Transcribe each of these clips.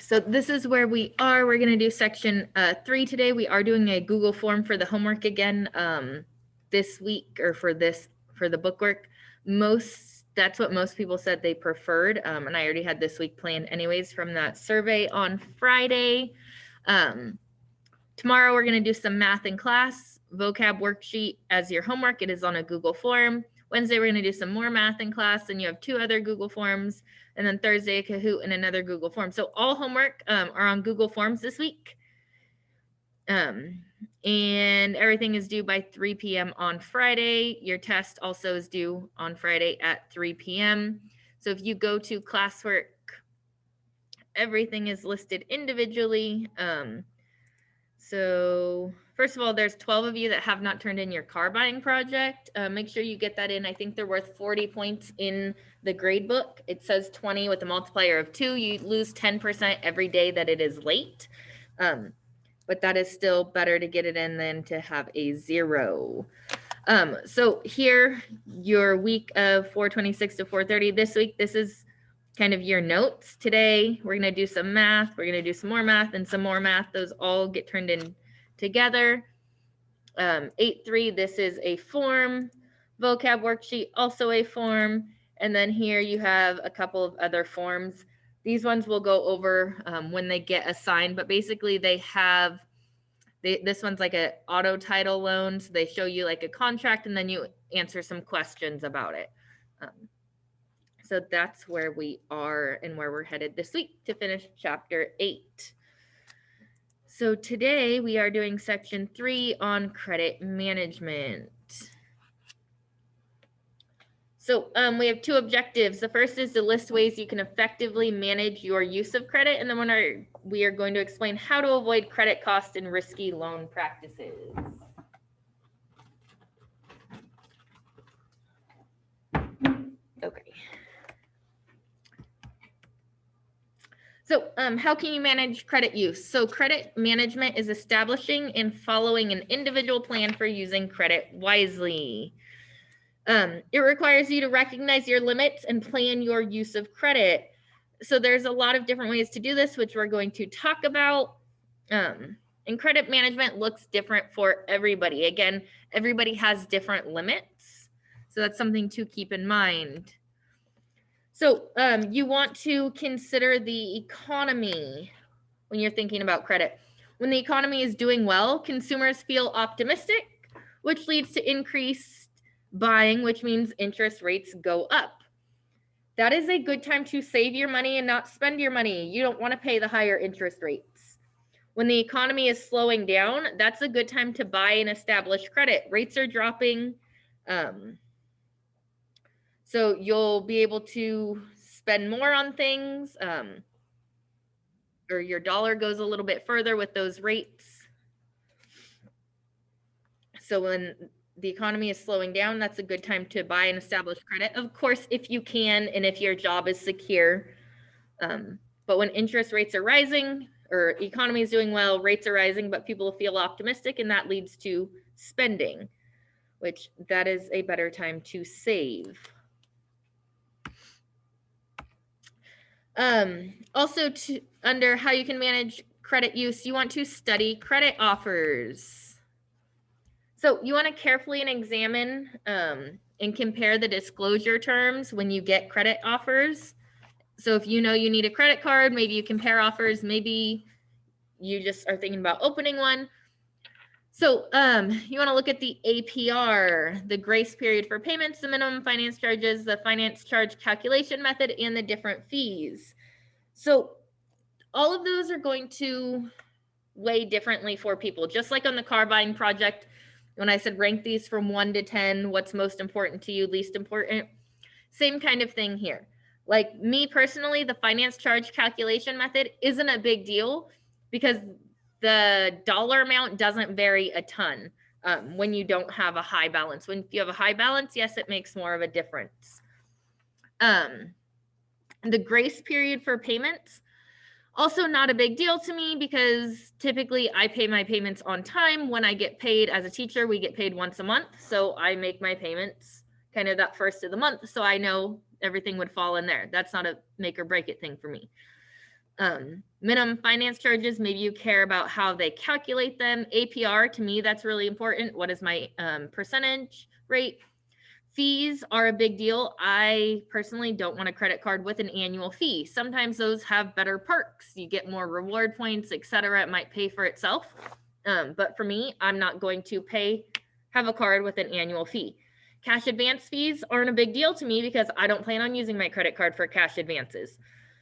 so this is where we are. We're going to do section 3 today. We are doing a Google form for the homework again this week, or for the bookwork. That's what most people said they preferred, and I already had this week planned anyways from that survey on Friday. Tomorrow we're going to do some math in class, vocab worksheet as your homework. It is on a Google form. Wednesday we're going to do some more math in class, and you have 2 other Google forms. And then Thursday, a Kahoot and another Google form. So all homework are on Google Forms this week. And everything is due by 3 p.m. on Friday. Your test also is due on Friday at 3 p.m. So if you go to classwork, everything is listed individually. So first of all, there's 12 of you that have not turned in your car buying project. Make sure you get that in. I think they're worth 40 points in the grade book. It says 20 with a multiplier of 2. You lose 10% every day that it is late. But that is still better to get it in than to have a 0. So here, your week of 426 to 430 this week, this is kind of your notes. Today, we're going to do some math. We're going to do some more math and some more math. Those all get turned in together. 8.3, this is a form. Vocab worksheet, also a form. And then here you have a couple of other forms. These ones we'll go over when they get assigned, but basically this one's like an auto title loan. So they show you like a contract and then you answer some questions about it. So that's where we are and where we're headed this week to finish chapter 8. So today we are doing section 3 on credit management. So we have 2 objectives. The first is to list ways you can effectively manage your use of credit. And then we are going to explain how to avoid credit cost and risky loan practices. Okay. So how can you manage credit use? So credit management is establishing and following an individual plan for using credit wisely. It requires you to recognize your limits and plan your use of credit. So there's a lot of different ways to do this, which we're going to talk about. And credit management looks different for everybody. Again, everybody has different limits. So that's something to keep in mind. So you want to consider the economy when you're thinking about credit. When the economy is doing well, consumers feel optimistic, which leads to increased buying, which means interest rates go up. That is a good time to save your money and not spend your money. You don't want to pay the higher interest rates. When the economy is slowing down, that's a good time to buy and establish credit. Rates are dropping. So you'll be able to spend more on things, or your dollar goes a little bit further with those rates. So when the economy is slowing down, that's a good time to buy and establish credit. Of course, if you can and if your job is secure. But when interest rates are rising or economy is doing well, rates are rising, but people feel optimistic, and that leads to spending, which that is a better time to save. Also, under how you can manage credit use, you want to study credit offers. So you want to carefully examine and compare the disclosure terms when you get credit offers. So if you know you need a credit card, maybe you compare offers, maybe you just are thinking about opening one. So you want to look at the APR, the grace period for payments, the minimum finance charges, the finance charge calculation method, and the different fees. So all of those are going to weigh differently for people. Just like on the car buying project, when I said rank these from 1 to 10, what's most important to you, least important, same kind of thing here. Like me personally, the finance charge calculation method isn't a big deal because the dollar amount doesn't vary a ton when you don't have a high balance. When you have a high balance, yes, it makes more of a difference. The grace period for payments, also not a big deal to me because typically I pay my payments on time. When I get paid as a teacher, we get paid once a month. So I make my payments kind of that first of the month. So I know everything would fall in there. That's not a make or break it thing for me. Minimum finance charges, maybe you care about how they calculate them. APR, to me, that's really important. What is my percentage rate? Fees are a big deal. I personally don't want a credit card with an annual fee. Sometimes those have better perks. You get more reward points, etc. It might pay for itself. But for me, I'm not going to have a card with an annual fee. Cash advance fees aren't a big deal to me because I don't plan on using my credit card for cash advances.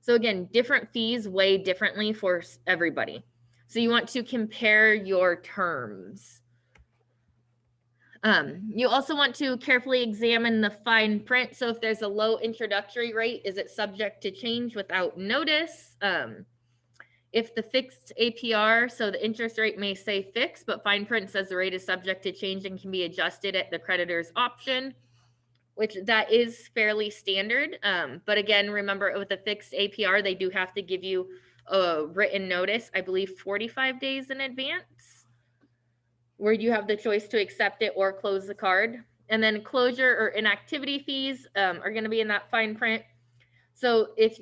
So again, different fees weigh differently for everybody. So you want to compare your terms. You also want to carefully examine the fine print. So if there's a low introductory rate, is it subject to change without notice? If the fixed APR, so the interest rate may say fixed, but fine print says the rate is subject to change and can be adjusted at the creditor's option, which that is fairly standard. But again, remember with a fixed APR, they do have to give you a written notice, I believe 45 days in advance, where you have the choice to accept it or close the card. And then closure or inactivity fees are going to be in that fine print. So if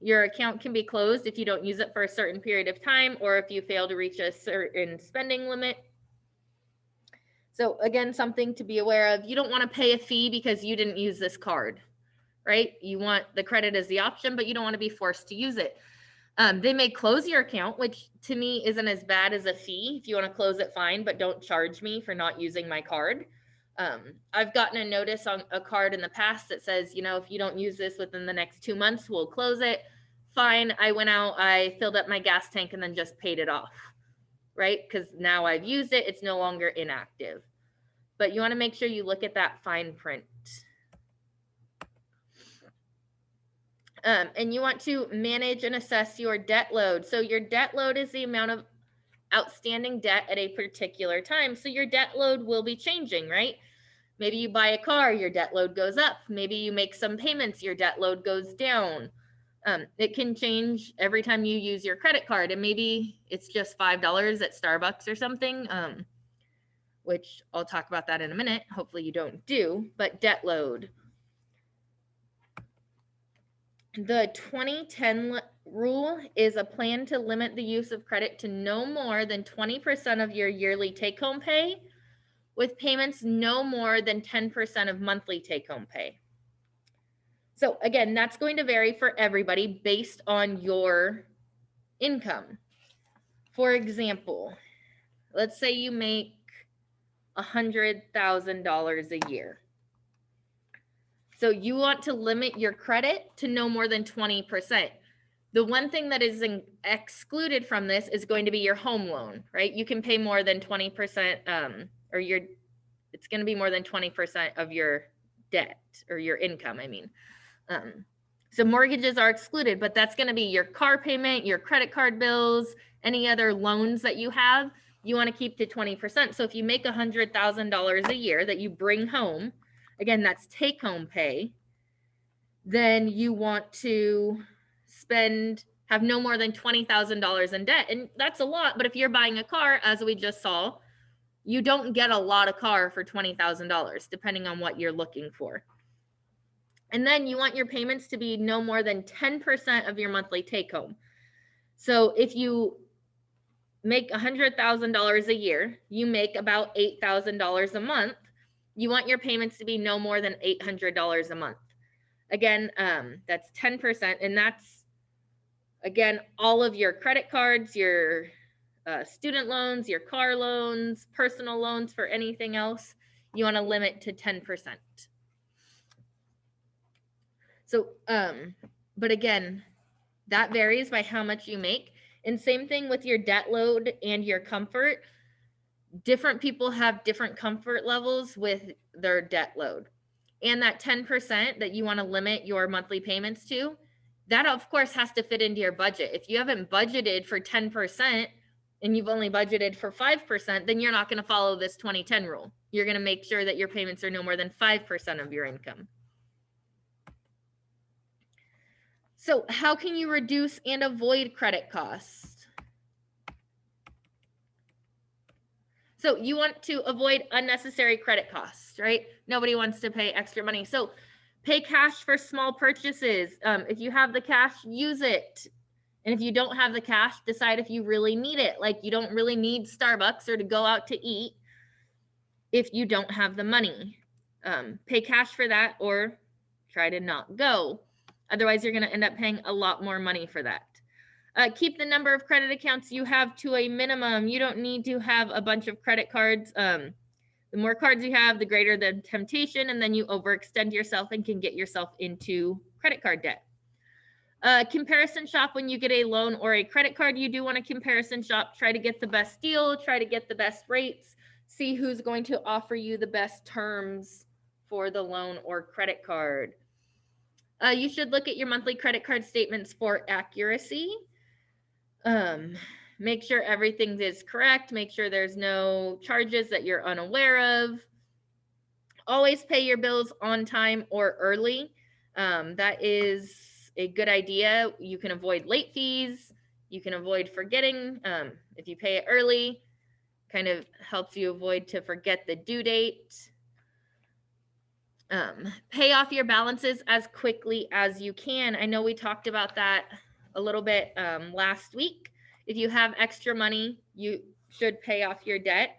your account can be closed if you don't use it for a certain period of time, or if you fail to reach a certain spending limit. So again, something to be aware of. You don't want to pay a fee because you didn't use this card, right? You want the credit as the option, but you don't want to be forced to use it. They may close your account, which to me isn't as bad as a fee. If you want to close it, fine, but don't charge me for not using my card. I've gotten a notice on a card in the past that says, if you don't use this within the next 2 months, we'll close it. Fine. I went out, I filled up my gas tank and then just paid it off, right? Because now I've used it, it's no longer inactive. But you want to make sure you look at that fine print. And you want to manage and assess your debt load. So your debt load is the amount of outstanding debt at a particular time. So your debt load will be changing, right? Maybe you buy a car, your debt load goes up. Maybe you make some payments, your debt load goes down. It can change every time you use your credit card, and maybe it's just $5 at Starbucks or something, which I'll talk about that in a minute. Hopefully you don't do, but debt load. The 2010 rule is a plan to limit the use of credit to no more than 20% of your yearly take-home pay, with payments no more than 10% of monthly take-home pay. So again, that's going to vary for everybody based on your income. For example, let's say you make $100,000 a year. So you want to limit your credit to no more than 20%. The one thing that is excluded from this is going to be your home loan, right? You can pay more than 20%, it's going to be more than 20% of your debt or your income, I mean. So mortgages are excluded, but that's going to be your car payment, your credit card bills, any other loans that you have, you want to keep to 20%. So if you make $100,000 a year that you bring home, again, that's take home pay, then you want to have no more than $20,000 in debt. And that's a lot, but if you're buying a car, as we just saw, you don't get a lot of car for $20,000, depending on what you're looking for. And then you want your payments to be no more than 10% of your monthly take home. So if you make $100,000 a year, you make about $8,000 a month. You want your payments to be no more than $800 a month. Again, that's 10%. And that's, again, all of your credit cards, your student loans, your car loans, personal loans for anything else, you want to limit to 10%. So, but again, that varies by how much you make. And same thing with your debt load and your comfort. Different people have different comfort levels with their debt load. And that 10% that you want to limit your monthly payments to, that of course has to fit into your budget. If you haven't budgeted for 10% and you've only budgeted for 5%, then you're not going to follow this 2010 rule. You're going to make sure that your payments are no more than 5% of your income. So how can you reduce and avoid credit costs? So you want to avoid unnecessary credit costs, right? Nobody wants to pay extra money. So pay cash for small purchases. If you have the cash, use it. And if you don't have the cash, decide if you really need it. Like, you don't really need Starbucks or to go out to eat if you don't have the money. Pay cash for that or try to not go. Otherwise, you're going to end up paying a lot more money for that. Keep the number of credit accounts you have to a minimum. You don't need to have a bunch of credit cards. The more cards you have, the greater the temptation, and then you overextend yourself and can get yourself into credit card debt. Comparison shop when you get a loan or a credit card. You do want to comparison shop. Try to get the best deal. Try to get the best rates. See who's going to offer you the best terms for the loan or credit card. You should look at your monthly credit card statements for accuracy. Make sure everything is correct. Make sure there's no charges that you're unaware of. Always pay your bills on time or early. That is a good idea. You can avoid late fees. You can avoid forgetting. If you pay it early, kind of helps you avoid to forget the due date. Pay off your balances as quickly as you can. I know we talked about that a little bit last week. If you have extra money, you should pay off your debt.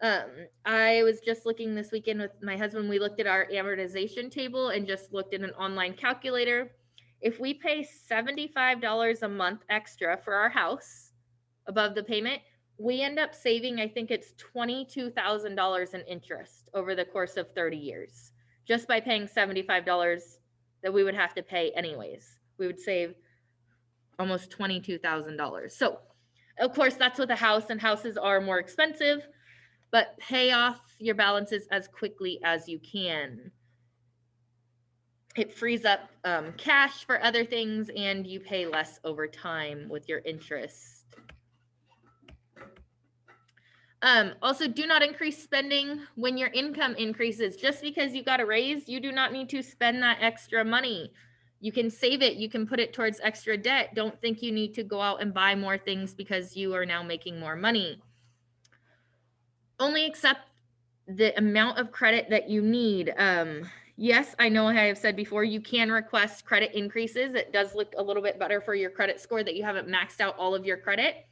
I was just looking this weekend with my husband. We looked at our amortization table and just looked at an online calculator. If we pay $75 a month extra for our house above the payment, we end up saving, I think it's $22,000 in interest over the course of 30 years, just by paying $75 that we would have to pay anyways. We would save almost $22,000. So, of course, that's with a house, and houses are more expensive, but pay off your balances as quickly as you can. It frees up cash for other things, and you pay less over time with your interest. Also, do not increase spending when your income increases. Just because you got a raise, you do not need to spend that extra money. You can save it. You can put it towards extra debt. Don't think you need to go out and buy more things because you are now making more money. Only accept the amount of credit that you need. Yes, I know I have said before, you can request credit increases. It does look a little bit better for your credit score that you haven't maxed out all of your credit.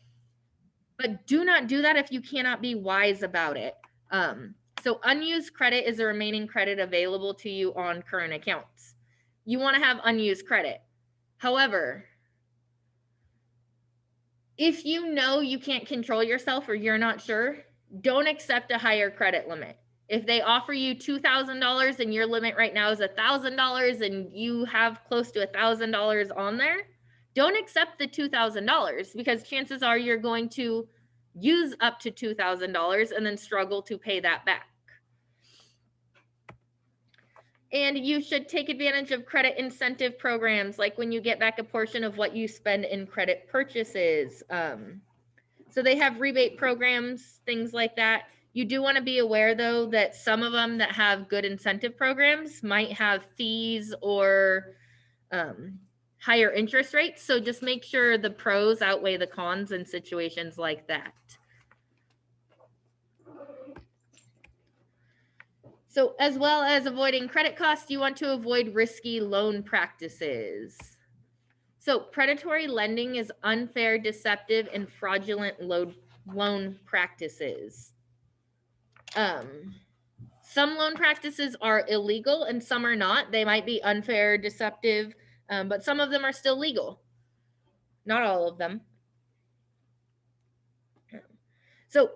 But do not do that if you cannot be wise about it. So unused credit is the remaining credit available to you on current accounts. You want to have unused credit. However, if you know you can't control yourself or you're not sure, don't accept a higher credit limit. If they offer you $2,000 and your limit right now is $1,000 and you have close to $1,000 on there, don't accept the $2,000 because chances are you're going to use up to $2,000 and then struggle to pay that back. And you should take advantage of credit incentive programs, like when you get back a portion of what you spend in credit purchases. So they have rebate programs, things like that. You do want to be aware, though, that some of them that have good incentive programs might have fees or higher interest rates. So just make sure the pros outweigh the cons in situations like that. So as well as avoiding credit costs, you want to avoid risky loan practices. So predatory lending is unfair, deceptive, and fraudulent loan practices. Some loan practices are illegal and some are not. They might be unfair, deceptive, but some of them are still legal. Not all of them. So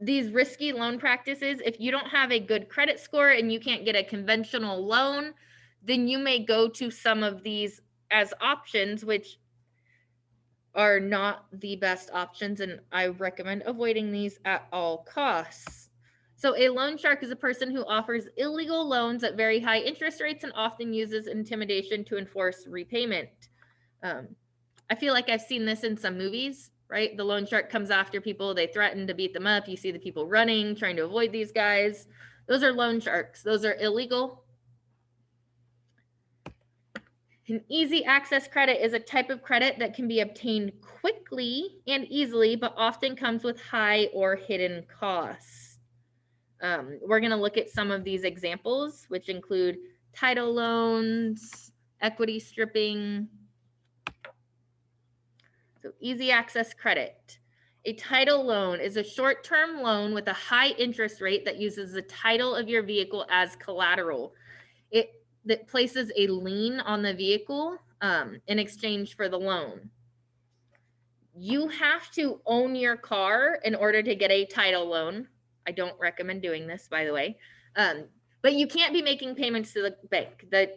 these risky loan practices, if you don't have a good credit score and you can't get a conventional loan, then you may go to some of these as options, which are not the best options, and I recommend avoiding these at all costs. So a loan shark is a person who offers illegal loans at very high interest rates and often uses intimidation to enforce repayment. I feel like I've seen this in some movies, right? The loan shark comes after people, they threaten to beat them up. You see the people running, trying to avoid these guys. Those are loan sharks. Those are illegal. An easy access credit is a type of credit that can be obtained quickly and easily, but often comes with high or hidden costs. We're going to look at some of these examples, which include title loans, equity stripping. So easy access credit. A title loan is a short-term loan with a high interest rate that uses the title of your vehicle as collateral. That places a lien on the vehicle in exchange for the loan. You have to own your car in order to get a title loan. I don't recommend doing this, by the way. But you can't be making payments to the bank. The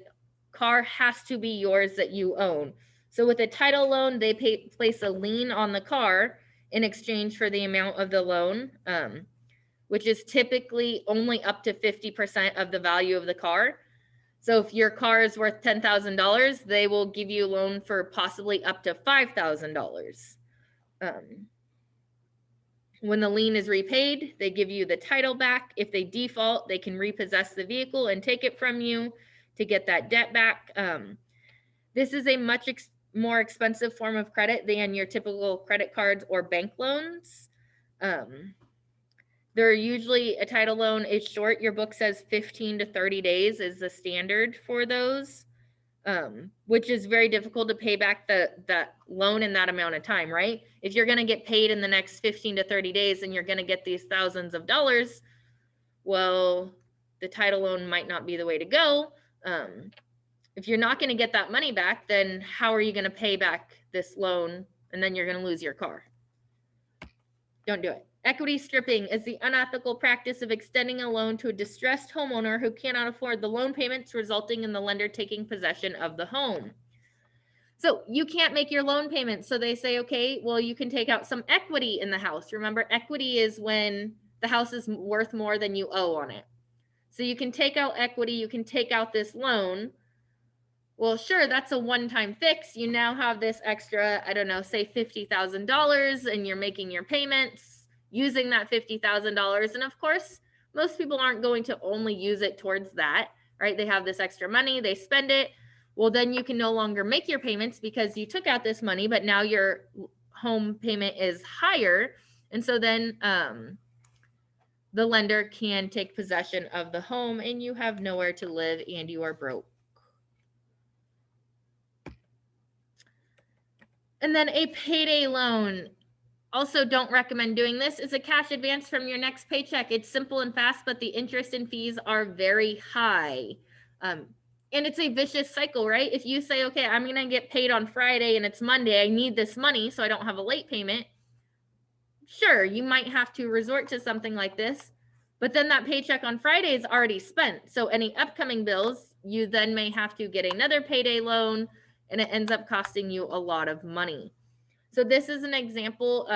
car has to be yours that you own. So with a title loan, they place a lien on the car in exchange for the amount of the loan, which is typically only up to 50% of the value of the car. So if your car is worth $10,000, they will give you a loan for possibly up to $5,000. When the lien is repaid, they give you the title back. If they default, they can repossess the vehicle and take it from you to get that debt back. This is a much more expensive form of credit than your typical credit cards or bank loans. They're usually, a title loan is short. Your book says 15 to 30 days is the standard for those, which is very difficult to pay back that loan in that amount of time, right? If you're going to get paid in the next 15 to 30 days and you're going to get these thousands of dollars, well, the title loan might not be the way to go. If you're not going to get that money back, then how are you going to pay back this loan? And then you're going to lose your car. Don't do it. Equity stripping is the unethical practice of extending a loan to a distressed homeowner who cannot afford the loan payments, resulting in the lender taking possession of the home. So you can't make your loan payments. So they say, okay, well, you can take out some equity in the house. Remember, equity is when the house is worth more than you owe on it. So you can take out equity, you can take out this loan. Well, sure, that's a one-time fix. You now have this extra, I don't know, say $50,000, and you're making your payments using that $50,000. And of course, most people aren't going to only use it towards that, right? They have this extra money, they spend it. Well, then you can no longer make your payments because you took out this money, but now your home payment is higher. And so then the lender can take possession of the home and you have nowhere to live and you are broke. And then a payday loan. Also, don't recommend doing this. It's a cash advance from your next paycheck. It's simple and fast, but the interest and fees are very high. And it's a vicious cycle, right? If you say, okay, I'm going to get paid on Friday and it's Monday, I need this money so I don't have a late payment. Sure, you might have to resort to something like this, but then that paycheck on Friday is already spent. So any upcoming bills, you then may have to get another payday loan and it ends up costing you a lot of money. So this is an example.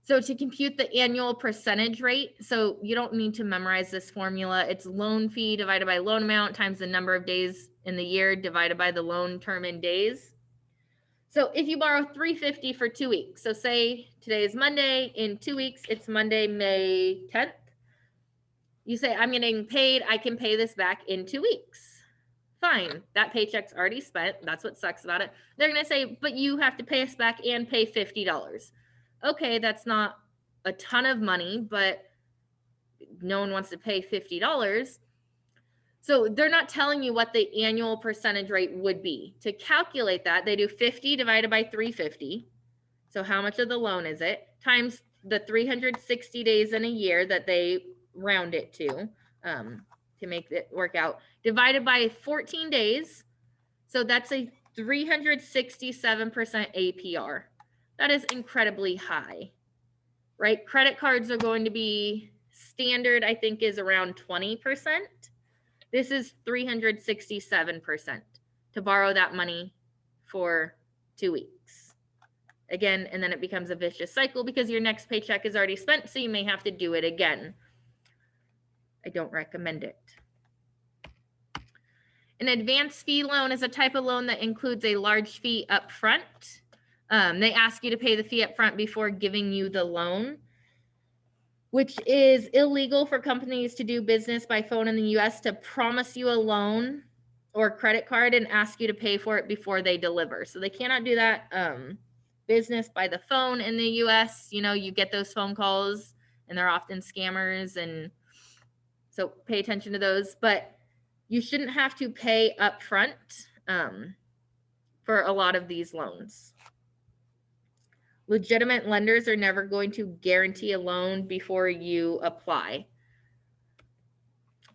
So to compute the annual percentage rate, so you don't need to memorize this formula. It's loan fee divided by loan amount times the number of days in the year divided by the loan term in days. So if you borrow $350 for 2 weeks, so say today is Monday, in 2 weeks, it's Monday, May 10th. You say, I'm getting paid, I can pay this back in 2 weeks. Fine, that paycheck's already spent. That's what sucks about it. They're going to say, but you have to pay us back and pay $50. Okay, that's not a ton of money, but no one wants to pay $50. So they're not telling you what the annual percentage rate would be. To calculate that, they do 50 divided by 350. So how much of the loan is it? Times the 360 days in a year that they round it to make it work out, divided by 14 days. So that's a 367% APR. That is incredibly high, right? Credit cards are going to be standard, I think, is around 20%. This is 367% to borrow that money for 2 weeks. Again, and then it becomes a vicious cycle because your next paycheck is already spent, so you may have to do it again. I don't recommend it. An advance fee loan is a type of loan that includes a large fee up front. They ask you to pay the fee up front before giving you the loan, which is illegal for companies to do business by phone in the US to promise you a loan or credit card and ask you to pay for it before they deliver. So they cannot do that business by the phone in the US. You know, you get those phone calls and they're often scammers, and so pay attention to those. But you shouldn't have to pay up front for a lot of these loans. Legitimate lenders are never going to guarantee a loan before you apply.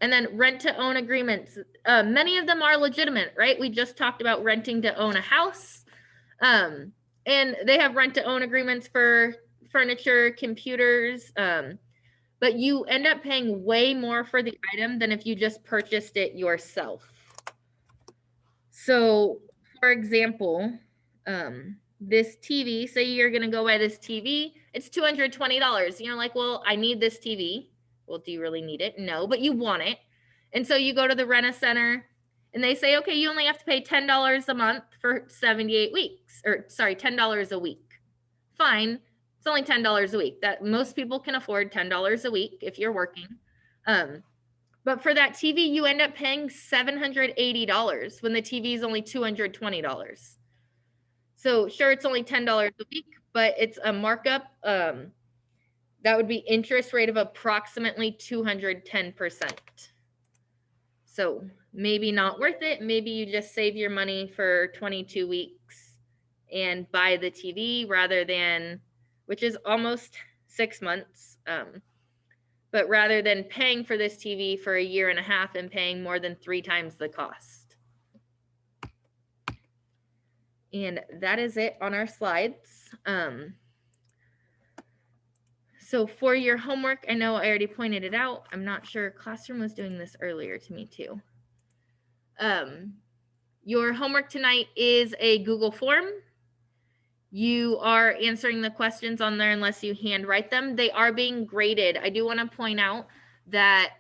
And then rent to own agreements. Many of them are legitimate, right? We just talked about renting to own a house. And they have rent to own agreements for furniture, computers. But you end up paying way more for the item than if you just purchased it yourself. So, for example, this TV, say you're going to go buy this TV, it's $220. You're like, well, I need this TV. Well, do you really need it? No, but you want it. And so you go to the Rent-A-Center and they say, okay, you only have to pay $10 a month for 78 weeks, or sorry, $10 a week. Fine. It's only $10 a week. That most people can afford $10 a week if you're working. But for that TV, you end up paying $780 when the TV is only $220. So sure, it's only $10 a week, but it's a markup. That would be interest rate of approximately 210%. So maybe not worth it. Maybe you just save your money for 22 weeks and buy the TV rather than, which is almost 6 months. But rather than paying for this TV for a year and a half and paying more than 3 times the cost. And that is it on our slides. So for your homework, I know I already pointed it out. I'm not sure. Classroom was doing this earlier to me too. Your homework tonight is a Google form. You are answering the questions on there unless you handwrite them. They are being graded. I do want to point out that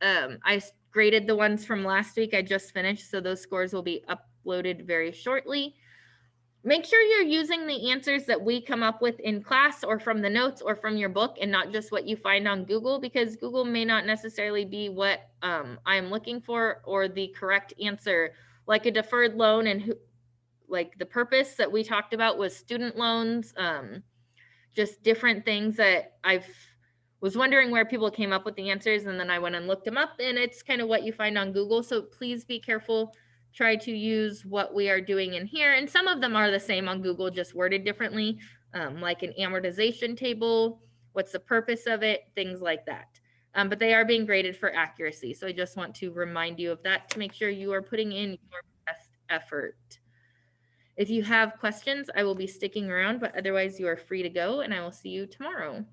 I graded the ones from last week. I just finished, so those scores will be uploaded very shortly. Make sure you're using the answers that we come up with in class or from the notes or from your book and not just what you find on Google, because Google may not necessarily be what I'm looking for or the correct answer. Like a deferred loan and like the purpose that we talked about was student loans, just different things that I've was wondering where people came up with the answers, and then I went and looked them up, and it's kind of what you find on Google. So please be careful. Try to use what we are doing in here. And some of them are the same on Google, just worded differently, like an amortization table, what's the purpose of it, things like that. But they are being graded for accuracy. So I just want to remind you of that to make sure you are putting in your best effort. If you have questions, I will be sticking around, but otherwise you are free to go, and I will see you tomorrow.